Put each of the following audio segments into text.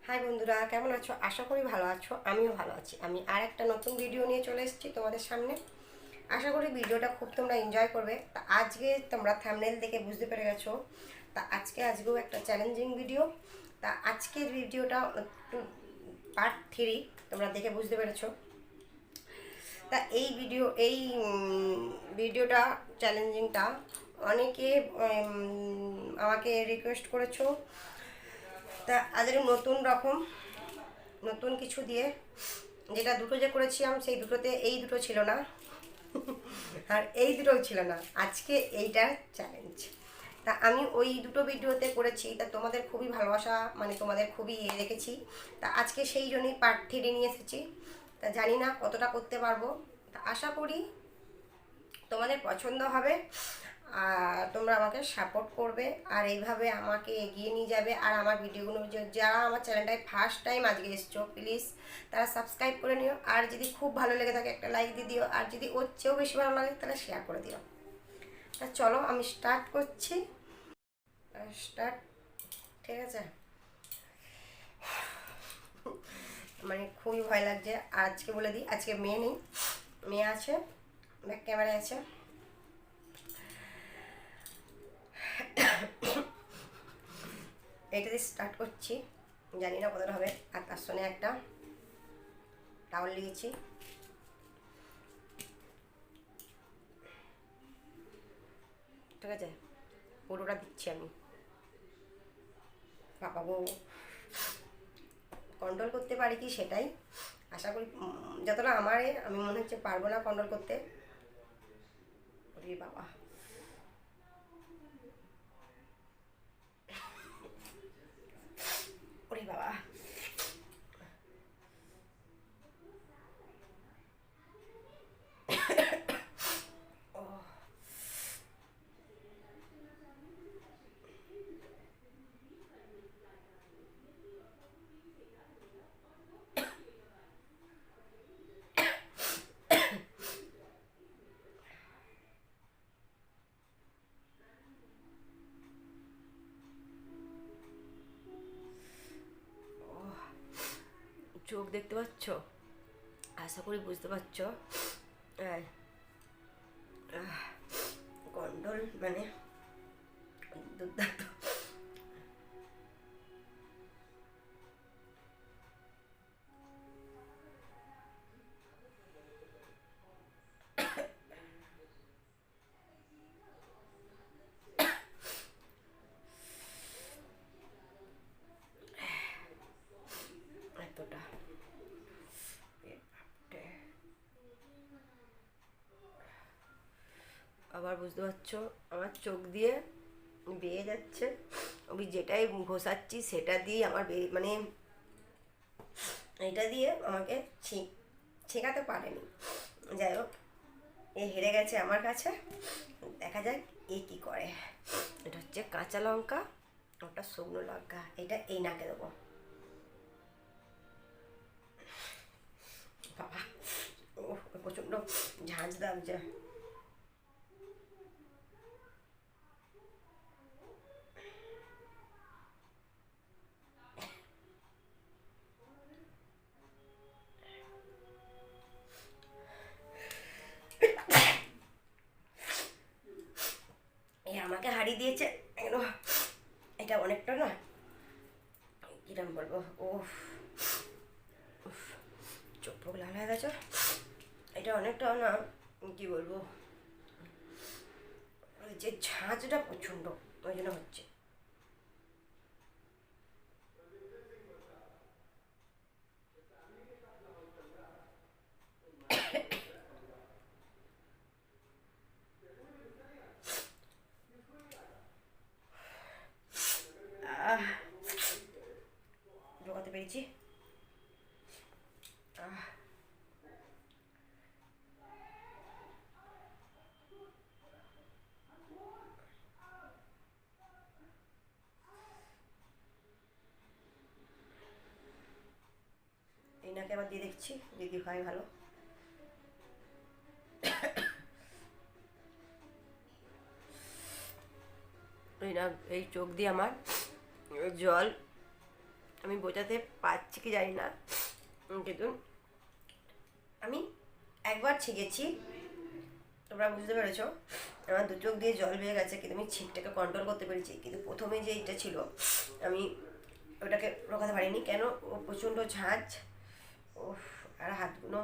High বন্ধুরা, কেমন আছো? আশা করি ভালো আছো। আমিও ভালো আছি। আমি আর একটা নতুন ভিডিও নিয়ে চলে এসেছি তোমাদের সামনে। আশা করি ভিডিওটা খুব তোমরা এনজয় করবে। তা আজকে তোমরা থাম্বনেল দেখে বুঝতে পেরে গেছো। তা আজকেও একটা চ্যালেঞ্জিং ভিডিও। তা আজকের ভিডিওটা পার্ট 3 তোমরা দেখে বুঝতে পেরেছো। তা ভিডিওটা চ্যালেঞ্জিংটা অনেকে আমাকে রিকোয়েস্ট করেছো। তা আজকে নতুন রকম নতুন কিছু দিয়ে, যেটা দুটো যে করেছি আমি সেই দুটোতে এই দুটো ছিল না আর এই দুটোও ছিল না, আজকে এইটার চ্যালেঞ্জ। তা আমি ওই দুটো ভিডিওতে করেছি, তা তোমাদের খুবই ভালোবাসা, মানে তোমাদের খুবই রেখেছি। তা আজকে সেই জন্যই পার্ট 3 নিয়ে এসেছি। তা জানি না কতটা করতে পারবো, তা আশা করি তোমাদের পছন্দ হবে। আর তোমরা আমাকে সাপোর্ট করবে আর এইভাবে আমাকে এগিয়ে নিয়ে যাবে। আর আমার ভিডিওগুলো যারা আমার চ্যানেলটায় ফার্স্ট টাইম আজকে এসছো, প্লিজ তারা সাবস্ক্রাইব করে নিও। আর যদি খুব ভালো লেগে থাকে একটা লাইক দিয়ে দিও, আর যদি ওর চেয়েও বেশি ভালো লাগে তাহলে শেয়ার করে দিও। তা চলো আমি স্টার্ট করছি। স্টার্ট। ঠিক আছে, মানে খুবই ভয় লাগছে। আজকে বলে দিই, আজকে মেয়ে নেই, মেয়ে আছে, ব্যাক ক্যামেরায় আছে। এইটা দিয়ে স্টার্ট করছি, জানি না কতটা হবে। আর তার সঙ্গে একটা টাওয়াল নিয়েছি। ঠিক আছে, পুরোটা দিচ্ছি আমি। বাবা গো, কন্ট্রোল করতে পারি কি সেটাই আশা করি। যতটা আমি মনে হচ্ছে পারবো না কন্ট্রোল করতে। ওরে বাবা, ওরে বাবা, ও চোখ দেখতে পাচ্ছ? আশা করি বুঝতে পারছো। কন্ট্রোল মানে দুর্দান্ত। এতটা আবার বুঝতে পারছো আমার চোখ দিয়ে বেয়ে যাচ্ছে। আমি যেটাই ঘষাচ্ছি সেটা দিয়ে আমার মানে এটা দিয়ে আমাকে ছেঁকাতে পারেনি। যাই হোক, এ হেরে গেছে আমার কাছে। দেখা যাক এ কি করে। এটা হচ্ছে কাঁচা লঙ্কা, ওটা শুকনো লঙ্কা, এটা এই নাকে দেবো। বাবা, ও প্রচণ্ড ঝাঁঝ লাগছে। এ আমাকে হারিয়ে দিয়েছে। এটা অনেকটা না, কিরম বলবো, ও চোখ পোক লাল হয়ে গেছে। এটা অনেকটা না, কি বলবো, যে ঝাঁঝটা প্রচণ্ড, ওই জন্য হচ্ছে। আহ, ঢোকাতে পেরেছি। আহ, এই নাকে আবার দিয়ে দেখছি যদি হয় ভালো। এই না, এই চোখ দিয়ে আমার জল আমি বোঝাতে পারছি কি জানি না, কিন্তু আমি একবার ছেঁকেছি, তোমরা বুঝতে পেরেছো। আমার দু চোখ দিয়ে জল বেয়ে গেছে, কিন্তু আমি ছিকটাকে কন্ট্রোল করতে পেরেছি। কিন্তু প্রথমে যে এটা ছিল, আমি ওটাকে রোকাতে পারিনি। কেন? ও প্রচণ্ড ঝাঁঝ, ও আর হাতগুলো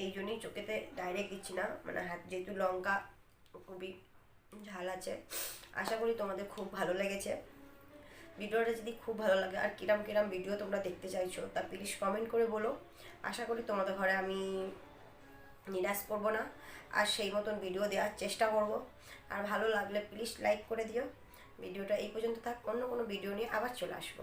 এই জন্যই চোখেতে ডাইরেক্ট দিচ্ছি না, মানে হাত যেহেতু লঙ্কা খুবই ঝাল আছে। আশা করি তোমাদের খুব ভালো লেগেছে ভিডিওটা। যদি খুব ভালো লাগে আর কিরাম কিরাম ভিডিও তোমরা দেখতে চাইছো, তা প্লিজ কমেন্ট করে বলো। আশা করি তোমাদের ঘরে আমি নিরাশ করবো না, আর সেই মতন ভিডিও দেওয়ার চেষ্টা করব। আর ভালো লাগলে প্লিজ লাইক করে দিও। ভিডিওটা এই পর্যন্ত থাক, অন্য কোনো ভিডিও নিয়ে আবার চলে আসবো।